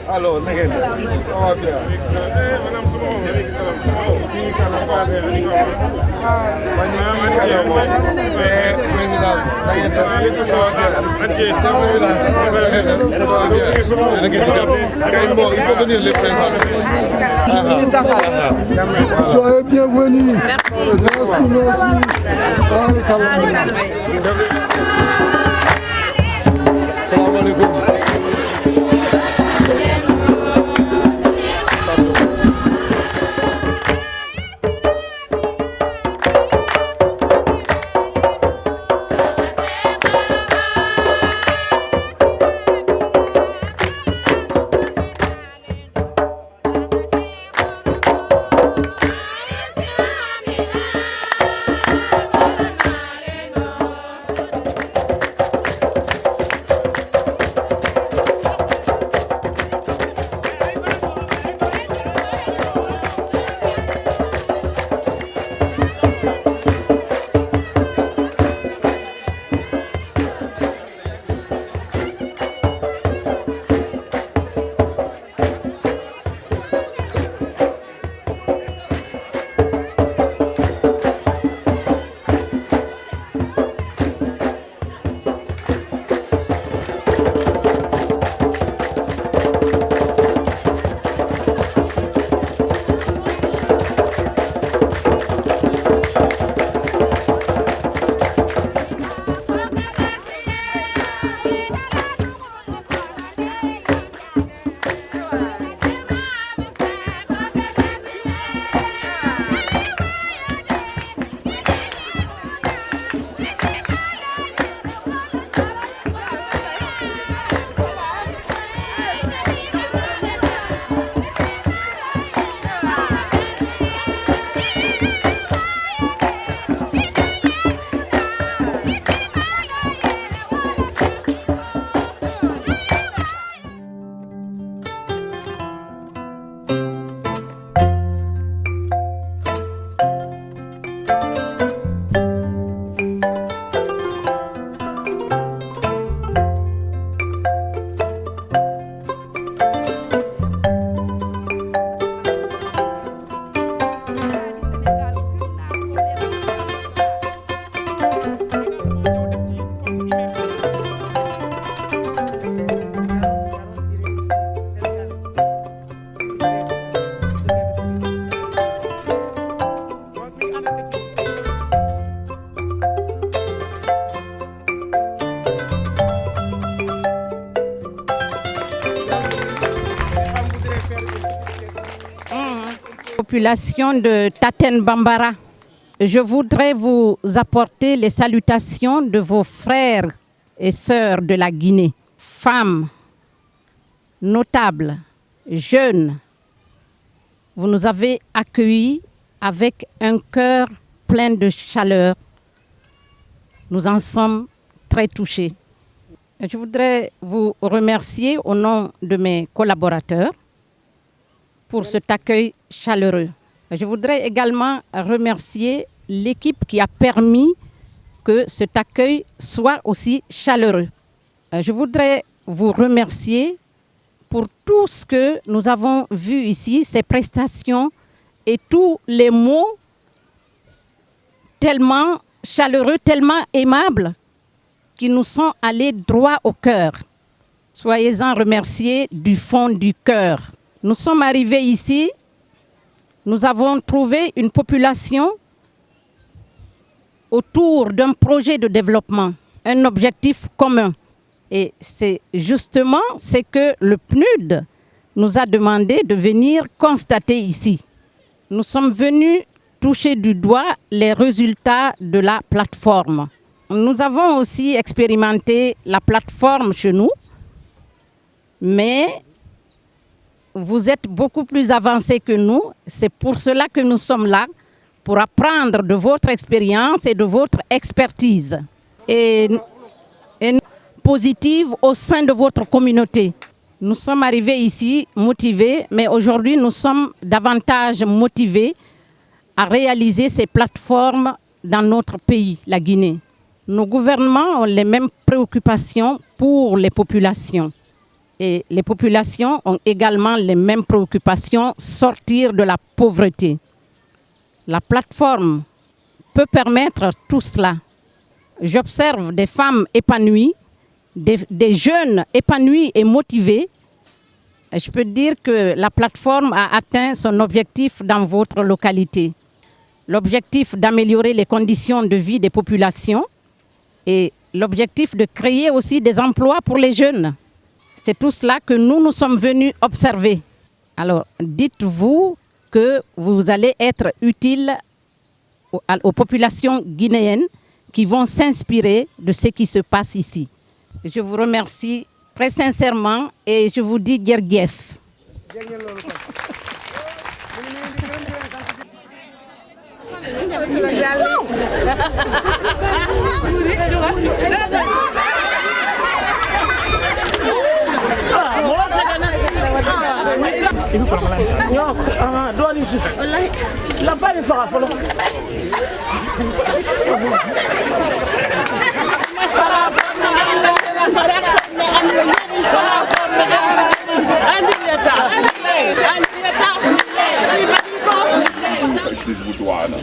Alors, ça va bien. Il faut venir les présenter. Soyez bienvenus. Merci. Salam alaikum. Population de Taten Bambara, je voudrais vous apporter les salutations de vos frères et sœurs de la Guinée, femmes, notables, jeunes. Vous nous avez accueillis avec un cœur plein de chaleur. Nous en sommes très touchés. Je voudrais vous remercier au nom de mes collaborateurs pour cet accueil chaleureux. Je voudrais également remercier l'équipe qui a permis que cet accueil soit aussi chaleureux. Je voudrais vous remercier pour tout ce que nous avons vu ici, ces prestations et tous les mots tellement chaleureux, tellement aimables, qui nous sont allés droit au cœur. Soyez-en remerciés du fond du cœur. Nous sommes arrivés ici, nous avons trouvé une population autour d'un projet de développement, un objectif commun. Et c'est justement ce que le PNUD nous a demandé de venir constater ici. Nous sommes venus toucher du doigt les résultats de la plateforme. Nous avons aussi expérimenté la plateforme chez nous, mais vous êtes beaucoup plus avancés que nous. C'est pour cela que nous sommes là, pour apprendre de votre expérience et de votre expertise. Et positive au sein de votre communauté. Nous sommes arrivés ici motivés, mais aujourd'hui nous sommes davantage motivés à réaliser ces plateformes dans notre pays, la Guinée. Nos gouvernements ont les mêmes préoccupations pour les populations. Et les populations ont également les mêmes préoccupations, sortir de la pauvreté. La plateforme peut permettre tout cela. J'observe des femmes épanouies, des jeunes épanouis et motivés. Et je peux dire que la plateforme a atteint son objectif dans votre localité. L'objectif d'améliorer les conditions de vie des populations et l'objectif de créer aussi des emplois pour les jeunes. C'est tout cela que nous sommes venus observer. Alors, dites-vous que vous allez être utile aux populations guinéennes qui vont s'inspirer de ce qui se passe ici. Je vous remercie très sincèrement et je vous dis Gergief. تجب دعانا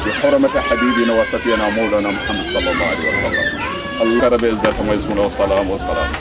بحرمة حبيبنا وفتينا مولانا محمد صلى الله عليه وسلم. الله رب العزة ويسون والسلام والسلام.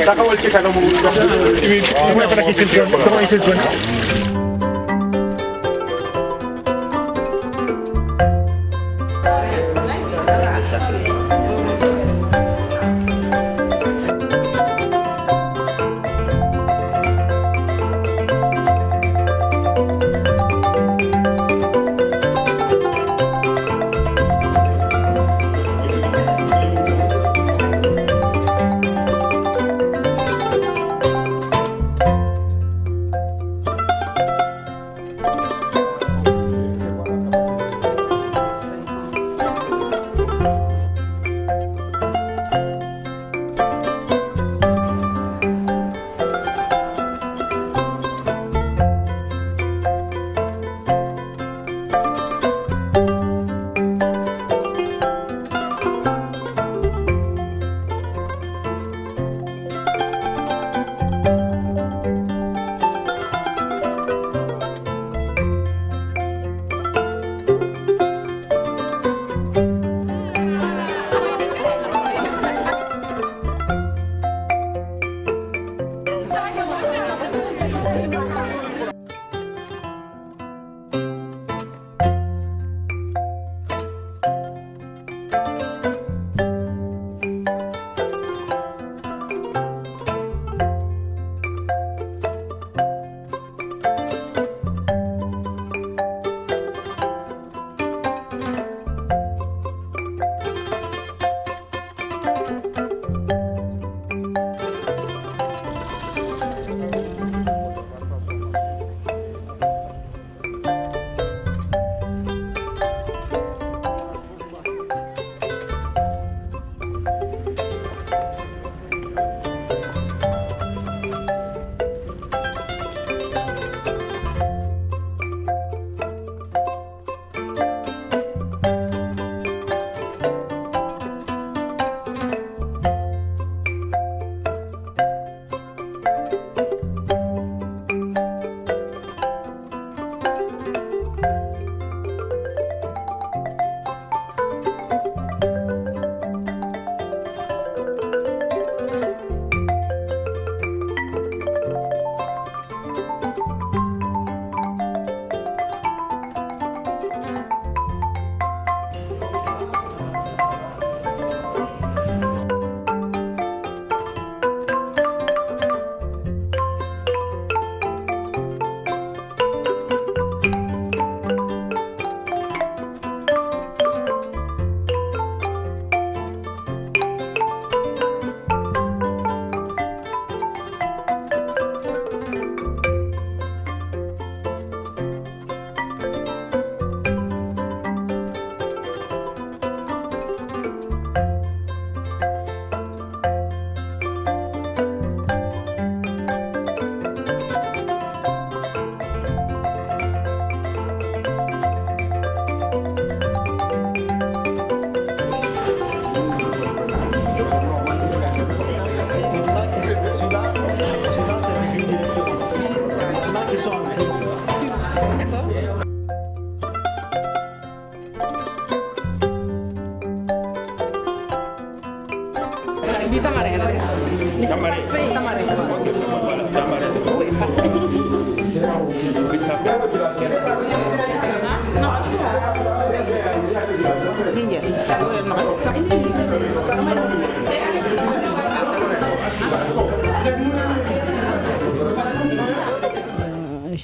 taxawal ci kanamu ndox mi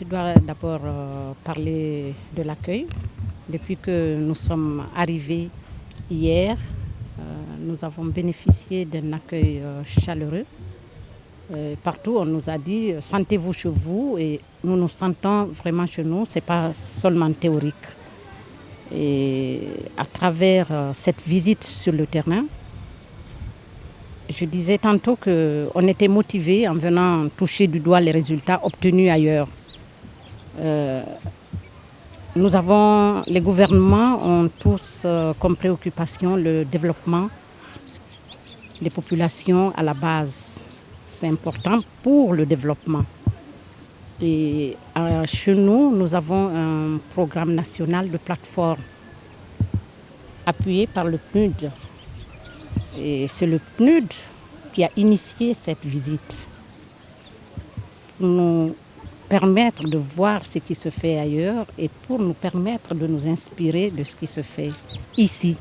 Je dois d'abord parler de l'accueil. Depuis que nous sommes arrivés hier, nous avons bénéficié d'un accueil chaleureux. Partout, on nous a dit « sentez-vous chez vous » et nous nous sentons vraiment chez nous, ce n'est pas seulement théorique. Et à travers cette visite sur le terrain, je disais tantôt qu'on était motivés en venant toucher du doigt les résultats obtenus ailleurs. Les gouvernements ont tous comme préoccupation le développement des populations à la base. C'est important pour le développement. Et chez nous, nous avons un programme national de plateforme appuyé par le PNUD. Et c'est le PNUD qui a initié cette visite pour nous permettre de voir ce qui se fait ailleurs et pour nous permettre de nous inspirer de ce qui se fait ici,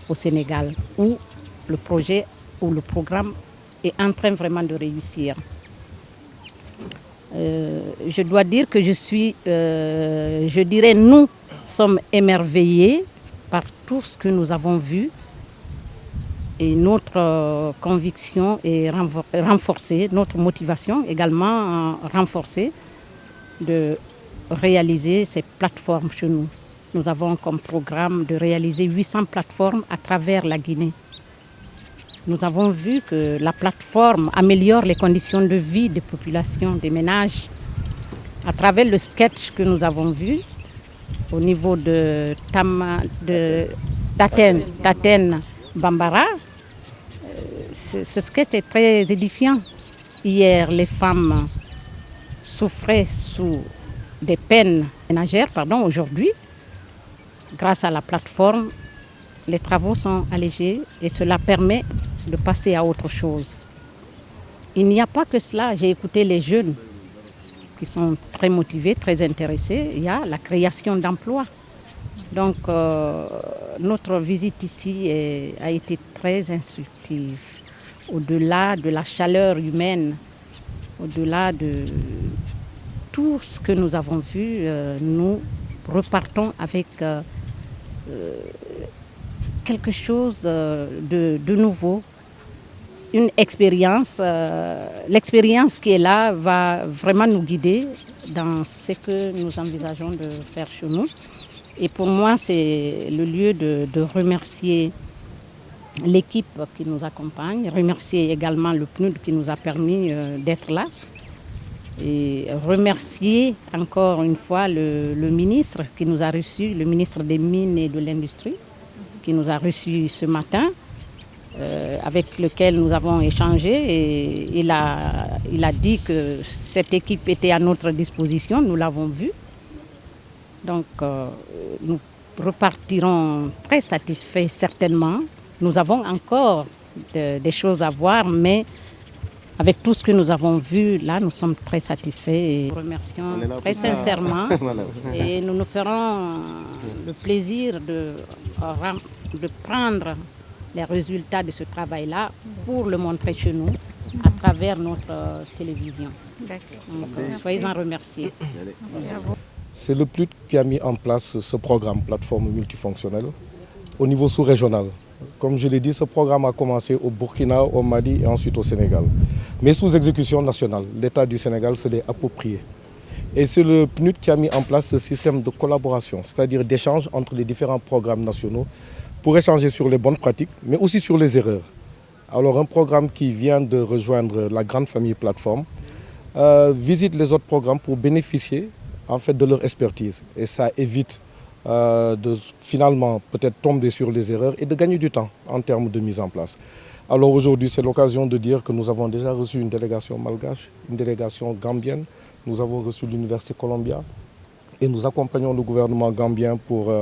au Sénégal, où le projet ou le programme est en train vraiment de réussir. Je dois dire que nous sommes émerveillés par tout ce que nous avons vu et notre conviction est renforcée, notre motivation également renforcée de réaliser ces plateformes chez nous. Nous avons comme programme de réaliser 800 plateformes à travers la Guinée. Nous avons vu que la plateforme améliore les conditions de vie des populations, des ménages. À travers le sketch que nous avons vu au niveau d'Athènes Bambara, ce sketch est très édifiant. Hier, les femmes souffraient sous des peines ménagères. Aujourd'hui, grâce à la plateforme, les travaux sont allégés et cela permet de passer à autre chose. Il n'y a pas que cela. J'ai écouté les jeunes qui sont très motivés, très intéressés. Il y a la création d'emplois. Donc, notre visite ici a été très instructive. Au-delà de la chaleur humaine, au-delà de tout ce que nous avons vu, nous repartons avec quelque chose de nouveau, une expérience. L'expérience qui est là va vraiment nous guider dans ce que nous envisageons de faire chez nous. Et pour moi, c'est le lieu de remercier l'équipe qui nous accompagne, remercier également le PNUD qui nous a permis d'être là et remercier encore une fois le ministre qui nous a reçus, le ministre des Mines et de l'Industrie, qui nous a reçus ce matin, avec lequel nous avons échangé et il a dit que cette équipe était à notre disposition, nous l'avons vu. Donc nous repartirons très satisfaits certainement. Nous avons encore des choses à voir, mais avec tout ce que nous avons vu là, nous sommes très satisfaits et nous remercions très sincèrement. Et nous nous ferons le plaisir de prendre les résultats de ce travail-là pour le montrer chez nous à travers notre télévision. Donc, soyez-en remerciés. C'est le PNUD qui a mis en place ce programme plateforme multifonctionnelle au niveau sous-régional. Comme je l'ai dit, ce programme a commencé au Burkina, au Mali et ensuite au Sénégal. Mais sous exécution nationale, l'État du Sénégal se l'est approprié. Et c'est le PNUD qui a mis en place ce système de collaboration, c'est-à-dire d'échange entre les différents programmes nationaux pour échanger sur les bonnes pratiques, mais aussi sur les erreurs. Alors un programme qui vient de rejoindre la grande famille plateforme visite les autres programmes pour bénéficier en fait, de leur expertise. Et ça évite de finalement peut-être tomber sur les erreurs et de gagner du temps en termes de mise en place. Alors aujourd'hui, c'est l'occasion de dire que nous avons déjà reçu une délégation malgache, une délégation gambienne. Nous avons reçu l'Université Columbia et nous accompagnons le gouvernement gambien pour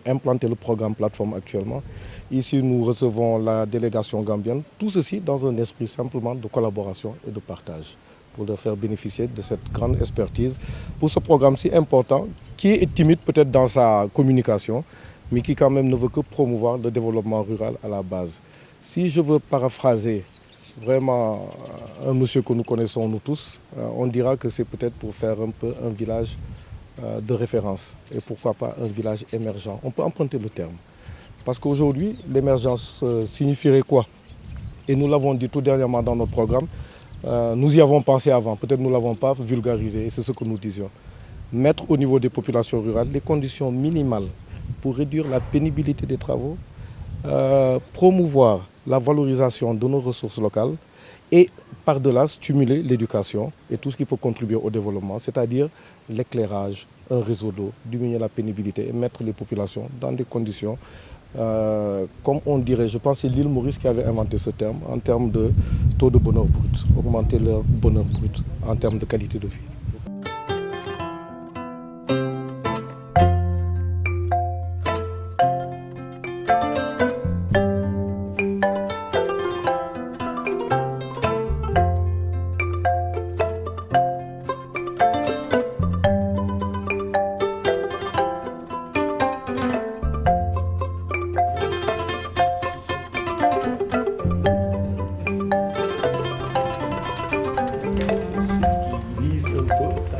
implanter le programme plateforme actuellement. Ici, nous recevons la délégation gambienne. Tout ceci dans un esprit simplement de collaboration et de partage, pour leur faire bénéficier de cette grande expertise pour ce programme si important, qui est timide peut-être dans sa communication, mais qui quand même ne veut que promouvoir le développement rural à la base. Si je veux paraphraser vraiment un monsieur que nous connaissons nous tous, on dira que c'est peut-être pour faire un peu un village de référence et pourquoi pas un village émergent. On peut emprunter le terme. Parce qu'aujourd'hui, l'émergence signifierait quoi? Et nous l'avons dit tout dernièrement dans notre programme, nous y avons pensé avant, peut-être nous ne l'avons pas vulgarisé, et c'est ce que nous disions. Mettre au niveau des populations rurales des conditions minimales pour réduire la pénibilité des travaux, promouvoir la valorisation de nos ressources locales et par-delà stimuler l'éducation et tout ce qui peut contribuer au développement, c'est-à-dire l'éclairage, un réseau d'eau, diminuer la pénibilité et mettre les populations dans des conditions, comme on dirait, je pense que c'est l'île Maurice qui avait inventé ce terme, en termes de taux de bonheur brut, augmenter leur bonheur brut en termes de qualité de vie. Un peu, ça